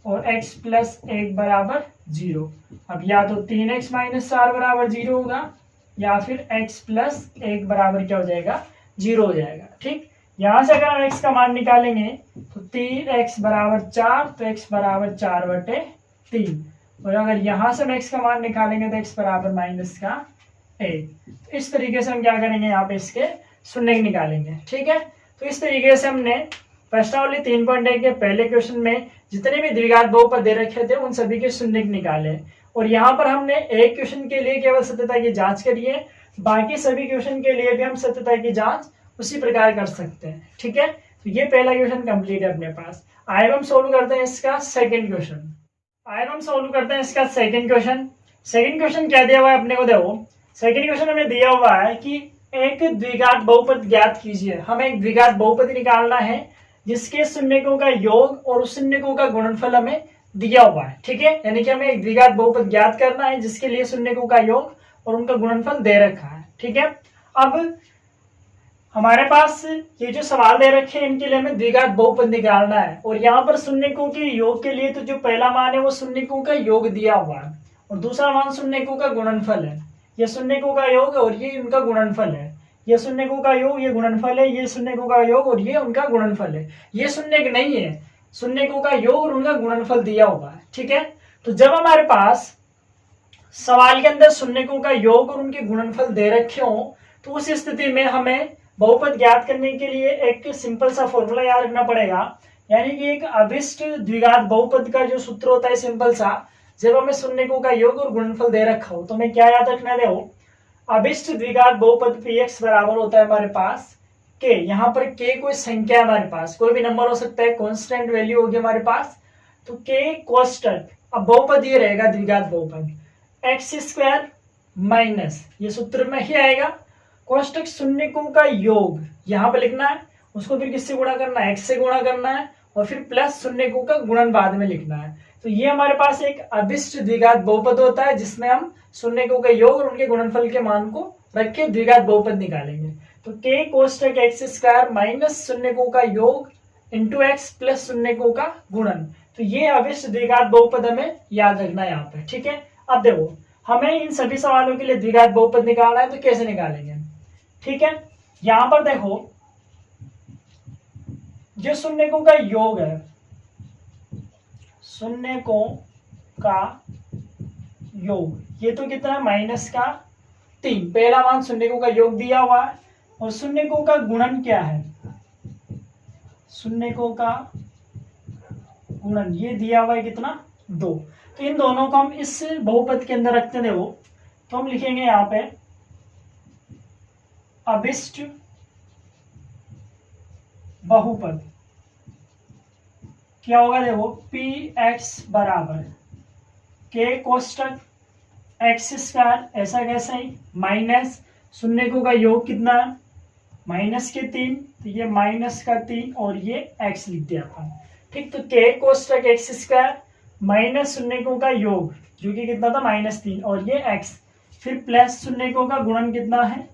और x प्लस 1 बराबर 0। अब या तो 3x -4 बराबर 0 होगा या फिर x प्लस 1 बराबर क्या हो जाएगा 0 हो जाएगा। ठीक, यहां से अगर हम x का मान निकालेंगे तो 3x बराबर 4, तो x बराबर 4/3, और अगर यहां से हम x का मान निकालेंगे तो x बराबर -1। इस तरीके से हम क्या करेंगे, यहाँ पे इसके शून्य निकालेंगे। ठीक है, तो इस तरीके से हमने प्रश्नावली 3.1 के पहले क्वेश्चन में जितने भी द्विघात बहुपद दे रखे थे उन सभी के शून्य निकाले, और यहाँ पर हमने एक क्वेश्चन के लिए केवल सत्यता की जांच करी है, बाकी सभी क्वेश्चन के लिए भी हम सत्यता की जांच उसी प्रकार कर सकते हैं। ठीक है, तो ये पहला क्वेश्चन कंप्लीट है अपने पास। आइए हम सोल्व करते हैं इसका सेकंड क्वेश्चन। आइए हम सोल्व करते हैं इसका सेकंड क्वेश्चन। सेकंड क्वेश्चन क्या दिया हुआ है अपने को, देखो सेकंड क्वेश्चन हमें दिया हुआ है कि एक द्विघात बहुपद ज्ञात कीजिए। हमें एक द्विघात बहुपद निकालना है जिसके शून्यकों का योग और उस शून्यकों का गुणनफल हमें दिया हुआ है। ठीक है, यानी कि हमें एक द्विघात बहुपद ज्ञात करना है जिसके लिए शून्यकों का योग और उनका गुणनफल दे रखा है। ठीक है, अब हमारे पास ये जो सवाल दे रखे हैं इनके लिए हमें द्विघात बहुपद निकालना है, और यहाँ पर शून्यकों के योग के लिए तो जो पहला मान है वो शून्यकों का योग दिया हुआ है और दूसरा मान शून्यकों का गुणनफल है। ये शून्यकों का योग और ये उनका गुणनफल है, ये शून्यकों का योग ये गुणनफल है, ये शून्यकों का योग और ये उनका गुणनफल है। ये शून्यक नहीं है, शून्यकों का योग और उनका गुणनफल दिया हुआ है। ठीक है, तो जब हमारे पास सवाल के अंदर शून्यकों का योग और उनके गुणनफल दे रखे हो तो उस स्थिति में हमें बहुपद ज्ञात करने के लिए एक सिंपल सा फॉर्मूला याद रखना पड़ेगा, यानी कि एक अभिष्ट द्विघात बहुपद का जो सूत्र होता है सिंपल सा, जब हमें शून्यकों का योग और गुणनफल दे रखा हो तो हमें क्या याद रखना है, देखो अभिष्ट द्विघात बहुपद px बराबर होता है हमारे पास k, यहाँ पर k कोई संख्या है हमारे पास, कोई भी नंबर हो सकता है, कांस्टेंट वैल्यू होगी हमारे पास, तो k कोष्टक, अब बहुपद ये रहेगा द्विघात बहुपद x² माइनस, ये सूत्र में ही आएगा, कोष्टक शून्यकों का योग यहाँ पे लिखना है, उसको फिर किससे गुणा करना है, x से गुणा करना है, और फिर प्लस शून्यकों का गुणन बाद में लिखना है। तो ये हमारे पास एक अभिष्ट द्विघात बहुपद होता है जिसमें हम शून्यकों के योग और उनके गुणनफल के मान को रख के द्विघात बहुपद निकालेंगे। तो k कोष्टक x² माइनस शून्यकों का योग इंटू x प्लस शून्यकों का गुणन, तो ये अभिष्ट द्विघात बहुपद हमें याद रखना है यहाँ पे। ठीक है, अब देखो हमें इन सभी सवालों के लिए द्विघात बहुपद निकालना है, तो कैसे निकालेंगे। ठीक है, यहां पर देखो जो शून्यकों का योग है, शून्यकों का योग ये तो कितना है -3, पहला मान शून्यकों का योग दिया हुआ है, और शून्यकों का गुणन क्या है, शून्यकों का गुणन ये दिया हुआ है कितना 2, तो इन दोनों को हम इस बहुपद के अंदर रखते हैं, तो हम लिखेंगे यहाँ पे अभिष्ट बहुपद क्या होगा, देखो px बराबर के कोष्टक एक्स स्क्वायर, ऐसा कैसे ही, माइनस शून्यकों का योग कितना है, माइनस के 3, तो ये माइनस का 3 और ये एक्स लिख दिया अपन। ठीक, तो के कोष्टक एक्स स्क्वायर माइनस शून्यकों का योग जो कि कितना था, -3, और ये एक्स, फिर प्लस शून्यकों का गुणन कितना है,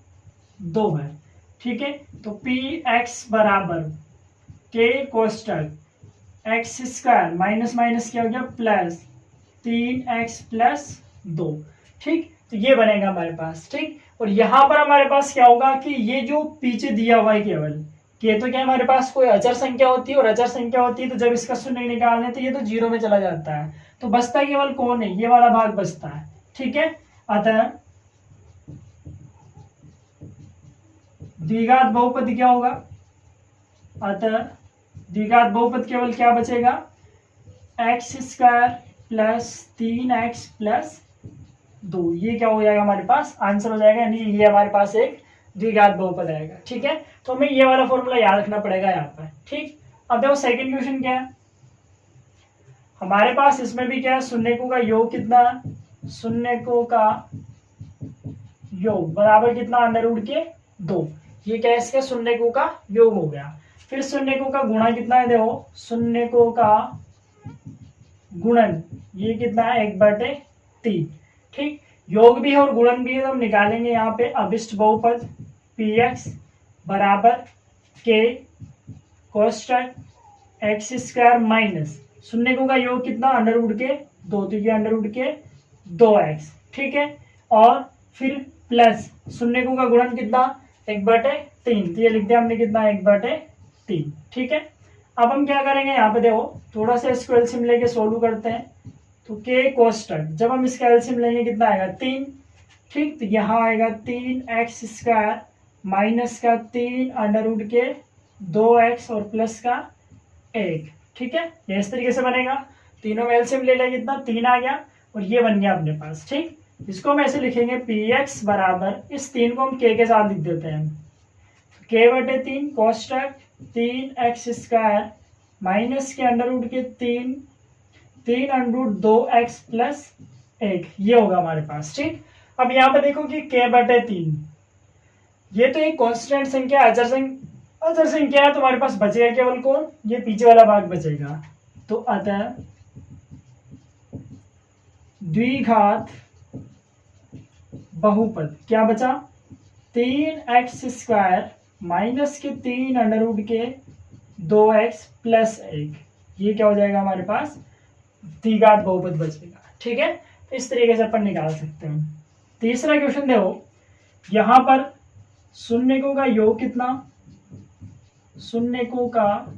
2 है। ठीक है, तो पी एक्स बराबर के कोष्टक एक्स स्क्वायर माइनस माइनस क्या हो गया, प्लस 3x प्लस 2। ठीक, तो ये बनेगा हमारे पास। ठीक, और यहां पर हमारे पास क्या होगा कि ये जो पीछे दिया हुआ है केवल के, तो क्या हमारे पास कोई अचर संख्या होती है, और अचर संख्या होती है तो जब इसका शून्य निकालने तो ये तो 0 में चला जाता है, तो बचता केवल कौन है, ये वाला भाग बचता है। ठीक है, अतः द्विघात बहुपद क्या होगा, अतः द्विघात बहुपद केवल क्या बचेगा, x square plus 3x plus 2, ये क्या हो जाएगा हमारे पास, आंसर हो जाएगा, यानी ये हमारे पास एक द्विघात बहुपद आएगा। ठीक है, तो हमें ये वाला फॉर्मूला याद रखना पड़ेगा यहाँ पर। ठीक, अब देखो सेकंड क्वेश्चन क्या है हमारे पास, इसमें भी क्या है, शून्यकों का योग कितना है, शून्यकों का योग बराबर कितना, √2, ये क्या है, इसका शून्यकों का योग हो गया। फिर शून्यकों का गुणा कितना है, देखो शून्यकों का गुणन ये कितना है, 1/3। ठीक, योग भी है और गुणन भी है, तो हम निकालेंगे यहाँ पे अभिष्ट बहुपद px बराबर के कोष्टक एक्स स्क्वायर माइनस शून्यकों का योग कितना, √2, तो ये √2x। ठीक है, और फिर प्लस शून्यकों का गुणन कितना, 1/3, तो ये लिख दिया हमने कितना, 1/3। ठीक है, अब हम क्या करेंगे, यहाँ पे देखो थोड़ा सा इसको एलसीएम लेके सोल्व करते हैं, तो के कोष्टक जब हम इसका एलसीएम लेंगे कितना आएगा, 3। ठीक, तो यहाँ आएगा 3x स्क्वायर माइनस का 3 √2x और प्लस का 1। ठीक है, ये इस तरीके से बनेगा, तीनों में एलसीएम ले लेंगे कितना, 3 आ गया, और ये बन गया अपने पास। ठीक, इसको हम ऐसे लिखेंगे px बराबर, इस 3 को हम k के साथ लिख देते हैं, k/3 कोष्टक 3x स्क्वायर माइनस के √3 3√2x प्लस 1, ये होगा हमारे पास। ठीक, अब यहाँ पे देखो कि k/3 ये तो एक कांस्टेंट संख्या, अचर संख्या है, तो हमारे पास बचेगा केवल कौन, ये पीछे वाला भाग बचेगा। तो अतः द्विघात बहुपद क्या बचा, 3x स्क्वायर माइनस के 3√2x प्लस 1, ये क्या हो जाएगा हमारे पास, द्विघात बहुपद बचेगा। ठीक है, तो इस तरीके से अपन निकाल सकते हैं। तीसरा क्वेश्चन देखो, यहां पर शून्यकों का योग कितना, शून्यकों का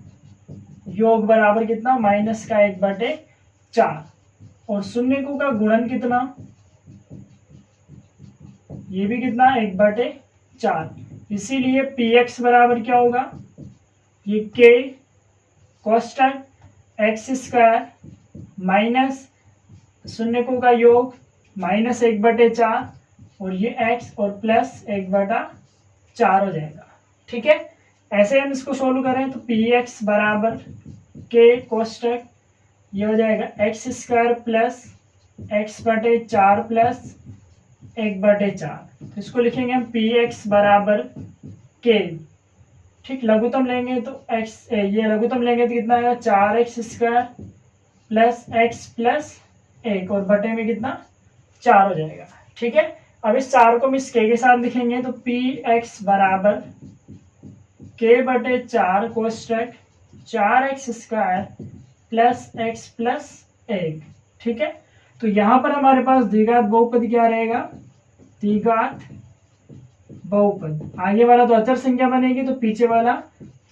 योग बराबर कितना, -1/4, और शून्यकों का गुणन कितना, ये भी कितना, 1/4, इसीलिए px बराबर क्या होगा, ये k कोष्टक एक्स स्क्वायर माइनस शून्यकों का योग -1/4 और ये x और प्लस 1/4 हो जाएगा। ठीक है, ऐसे हम इसको सोल्व करें तो px बराबर k कोष्टक ये हो जाएगा x square plus x/4 plus 1/4, तो इसको लिखेंगे हम px बराबर k। ठीक, लघुत्तम लेंगे तो x, ये लघुत्तम लेंगे तो कितना आएगा, 4x square plus x plus 1 और बटे में कितना, 4 हो जाएगा। ठीक है, अब इस 4 को हम इस k के साथ लिखेंगे तो px बराबर k/4 कोष्टक 4x square plus x plus 1। ठीक है, तो यहाँ पर हमारे पास द्विघात बहुपद क्या रहेगा, द्विघात बहुपद, आगे वाला तो अचर संख्या बनेगी, तो पीछे वाला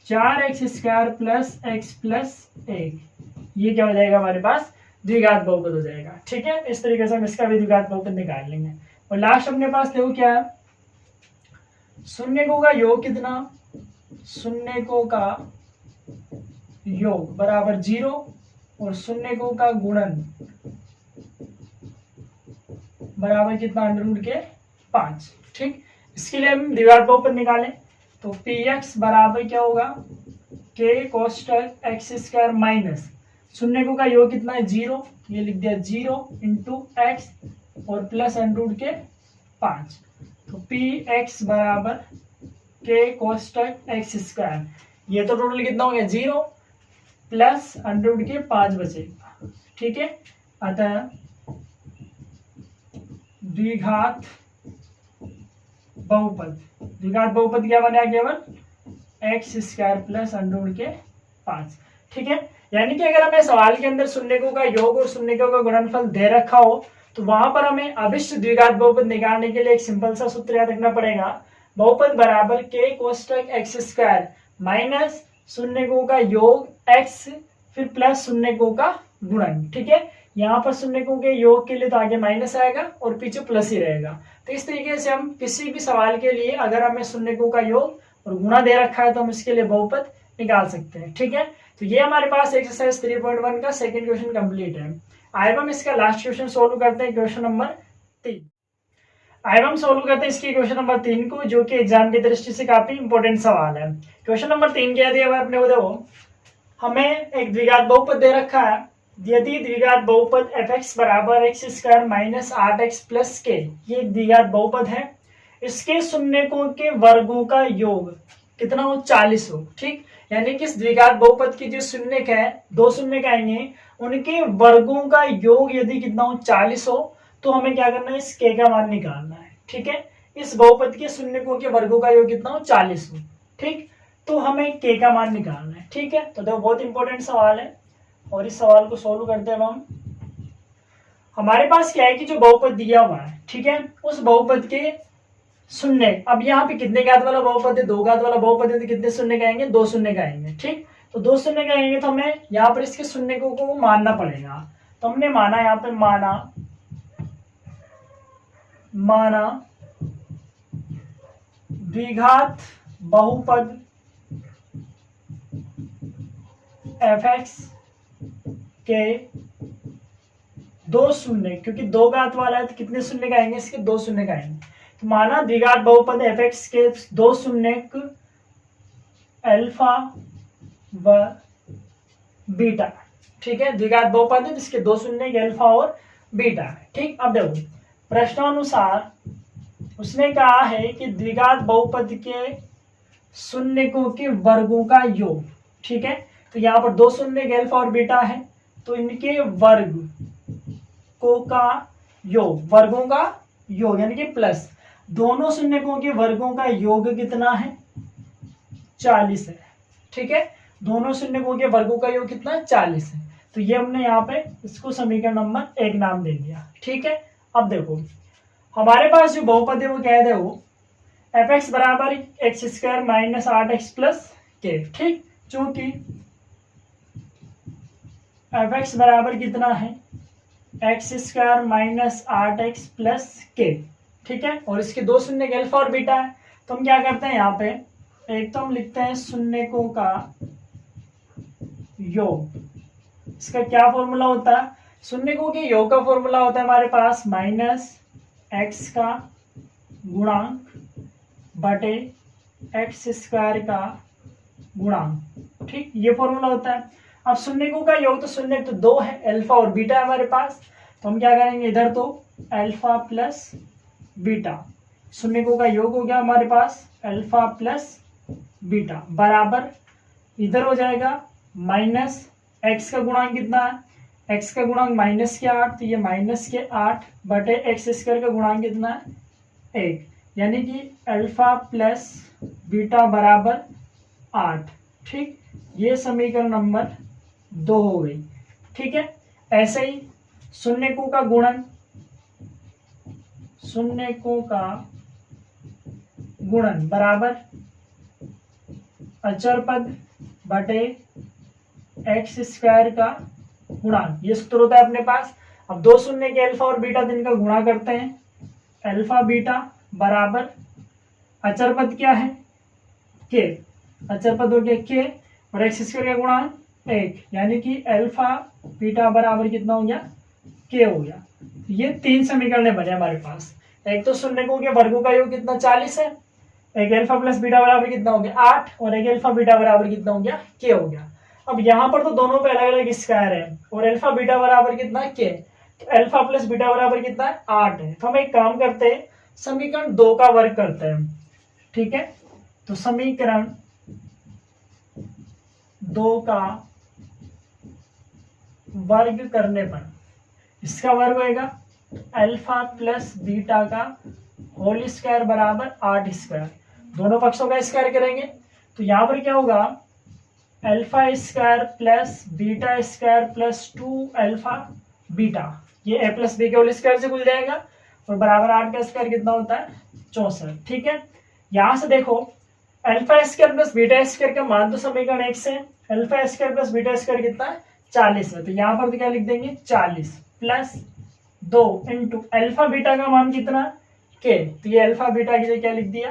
4x square plus x plus 1, ये क्या हो जाएगा हमारे पास, द्विघात बहुपद हो जाएगा। ठीक है, इस तरीके से हम इसका भी द्विघात बहुपद निकाल लेंगे। और लास्ट अपने पास देखो क्या है, शून्यकों का योग कितना, शून्यकों का योग बराबर 0 और शून्यकों का गुणन बराबर कितना, √5। ठीक, इसके लिए हम द्विघात बहुपद निकालें तो px बराबर क्या होगा, k कोष्टक एक्स स्क्वायर माइनस शून्यकों का योग कितना है 0, ये लिख दिया 0 इंटू एक्स और प्लस √5। तो पी एक्स बराबर के कोष्टक एक्स स्क्वायर, ये तो टोटल कितना हो गया 0 प्लस √5 बचेगा। ठीक है, अतः द्विघात बहुपद क्या बना केवल एक्स स्क्वायर प्लस √5। ठीक है, यानी कि अगर हमें सवाल के अंदर शून्यकों का योग और शून्यकों का गुणनफल दे रखा हो तो वहां पर हमें अभिष्ट द्विघात बहुपद निकालने के लिए एक सिंपल सा सूत्र याद रखना पड़ेगा। बहुपद बराबर के कोष्टक एक्स स्क्वायर माइनस शून्यकों का योग एक्स फिर प्लस शून्यकों का गुणन। ठीक है, यहाँ पर शून्यकों के योग के लिए तो आगे माइनस आएगा और पीछे प्लस ही रहेगा। तो इस तरीके से हम किसी भी सवाल के लिए अगर हमें शून्यकों का योग और गुणा दे रखा है तो हम इसके लिए बहुपद निकाल सकते हैं। ठीक है, तो ये हमारे पास एक्सरसाइज 3.1 का सेकंड क्वेश्चन कंप्लीट है। अब हम इसका लास्ट क्वेश्चन सोल्व करते हैं, क्वेश्चन नंबर 3। अब हम सोल्व करते हैं इसकी क्वेश्चन नंबर 3 को, जो कि एग्जाम की दृष्टि से काफी इंपॉर्टेंट सवाल है। क्वेश्चन नंबर 3 क्या दिया हुआ है अपने को, देखो हमें एक द्विघात बहुपद दे रखा है। यदि द्विघात बहुपद fx बराबर x square minus 8x plus के, ये द्विघात बहुपद है, इसके शून्यकों के वर्गों का योग कितना हो 40 हो। ठीक, यानी कि इस द्विघात बहुपद की जो शून्यक है, दो शून्यक आएंगे, उनके वर्गों का योग यदि कितना हो 40 हो तो हमें क्या करना है, इस k का मान निकालना है। ठीक है, इस बहुपद के शून्यकों के वर्गों का योग कितना हो 40 हो। ठीक, तो हमें k का मान निकालना है। ठीक है, तो देखो बहुत इंपॉर्टेंट सवाल है और इस सवाल को सोल्व करते हैं हम। हमारे पास क्या है कि जो बहुपद दिया हुआ है, ठीक है, उस बहुपद के शून्य, अब यहाँ पे कितने घात वाला बहुपद है, 2 घात वाला बहुपद है, तो कितने शून्य का आएंगे, 2 शून्य का आएंगे। ठीक, तो 2 शून्य का आएंगे तो हमें यहाँ पर इसके शून्यकों को मानना पड़ेगा। तो हमने माना, यहाँ पे माना द्विघात बहुपद fx के 2 शून्य, क्योंकि 2 घात वाला है तो कितने शून्य का आएंगे, इसके 2 शून्य का आएंगे। तो माना द्विघात बहुपद fx के 2 शून्यक अल्फा व बीटा। ठीक है, द्विघात बहुपद है जिसके 2 शून्यक अल्फा और बीटा है। ठीक, अब देखो प्रश्नानुसार उसने कहा है कि द्विघात बहुपद के शून्यकों के वर्गों का योग। ठीक है, तो यहाँ पर 2 शून्यक अल्फा और बीटा है, तो इनके वर्गों का योग, वर्गों का योग यानी कि प्लस, दोनों शून्यकों के वर्गों का योग कितना है 40 है। ठीक है, दोनों शून्यकों के वर्गों का योग कितना 40 है। तो ये हमने यहाँ पे इसको समीकरण नंबर 1 नाम दे दिया। ठीक है, अब देखो हमारे पास जो बहुपद है वो क्या है, वो fx बराबर x square minus 8x plus के। ठीक, चूंकि fx बराबर कितना है x square minus 8x plus के। ठीक है, और इसके 2 शून्य अल्फा और बीटा है, तो हम क्या करते हैं यहाँ पे, एक तो हम लिखते हैं शून्यकों का योग। इसका क्या फॉर्मूला होता है, शून्यकों के योग का फॉर्मूला होता है हमारे पास माइनस एक्स का गुणांक बटे एक्स स्क्वायर का गुणांक। ठीक, ये फॉर्मूला होता है। अब शून्यकों का योग, तो शून्य तो 2 है, अल्फा और बीटा है हमारे पास, तो हम क्या करेंगे, इधर तो अल्फा प्लस बीटा, शून्यकों का योग हो गया हमारे पास अल्फा प्लस बीटा बराबर, इधर हो जाएगा माइनस एक्स का गुणांक कितना है, एक्स का गुणांक माइनस के 8, तो ये माइनस के 8 बटे एक्स स्क्वायर का गुणांक कितना है 1, यानी कि अल्फा प्लस बीटा बराबर 8। ठीक, ये समीकरण नंबर 2 हो गई। ठीक है, ऐसे ही शून्यकों का गुणन, शून्यकों का गुणन बराबर अचर पद बटे एक्स स्क्वायर का गुणांक, ये सूत्र होता है अपने पास। अब 2 शून्य के अल्फा और बीटा, दिन का गुणा करते हैं, अल्फा बीटा बराबर अचर पद क्या है के, अचर पद हो गया के और एक्स स्क्वायर का गुणांक 1, यानी कि अल्फा बीटा बराबर कितना हो गया के हो गया। ये 3 समीकरण बने हमारे पास। एक तो शून्यकों के वर्गों का योग कितना 40 है, एक अल्फा प्लस बीटा बराबर कितना हो गया 8, और एक अल्फा बीटा बराबर कितना हो गया के हो गया। अब यहाँ पर तो दोनों पे अलग अलग स्क्वायर है और अल्फा बीटा बराबर कितना है के, तो अल्फा प्लस बीटा बराबर कितना है 8 है। तो हम एक काम करते हैं, समीकरण 2 का वर्ग करते हैं, ठीक है। तो समीकरण 2 का वर्ग करने पर इसका वर्ग होएगा अल्फा प्लस बीटा का होल स्क्वायर बराबर 8 स्क्वायर, दोनों पक्षों का स्क्वायर करेंगे तो यहाँ पर क्या होगा, alpha square plus beta square plus 2 alpha beta, ये a प्लस बी के होल स्क्वायर से खुल जाएगा और बराबर 8 का स्क्वायर कितना होता है 64, ठीक है। यहां से देखो alpha square plus beta square का मान तो समीकरण 1 से, alpha square plus beta square कितना है 40 है, तो यहाँ पर तो क्या लिख देंगे 40 प्लस 2 इंटू अल्फा बीटा का मान कितना के, तो ये अल्फा बीटा की जगह क्या लिख दिया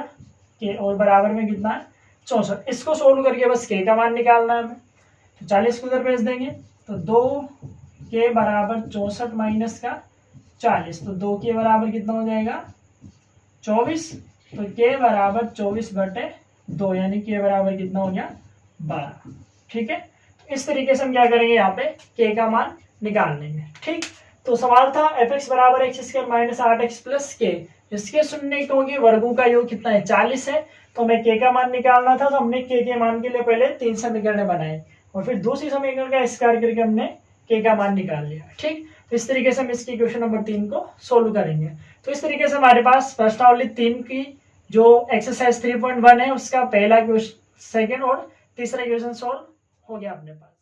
के और बराबर में कितना है 64। इसको सोल्व करके बस के का मान निकालना है हमें, तो 40 को उधर भेज देंगे तो 2 के बराबर 64 माइनस का 40, तो 2 के बराबर कितना हो जाएगा 24, तो के बराबर 24/2 यानी के बराबर कितना हो गया 12, ठीक है। तो इस तरीके से हम क्या करेंगे, यहाँ पे के का मान निकाल लेंगे, ठीक। तो सवाल था f(x) बराबर x² माइनस 8x प्लस के, इसके शून्य के वर्गों का योग कितना है 40 है, तो हमें के का मान निकालना था, तो हमने के मान के लिए पहले 3 समीकरण बनाए और फिर दूसरी समीकरण का स्क्वायर करके हमने के का मान निकाल लिया, ठीक। तो इस तरीके से हम इसकी क्वेश्चन नंबर 3 को सोल्व करेंगे। तो इस तरीके से हमारे पास प्रश्नावली 3 की जो एक्सरसाइज 3.1 है उसका पहला क्वेश्चन, सेकंड और तीसरा क्वेश्चन सोल्व हो गया अपने पास।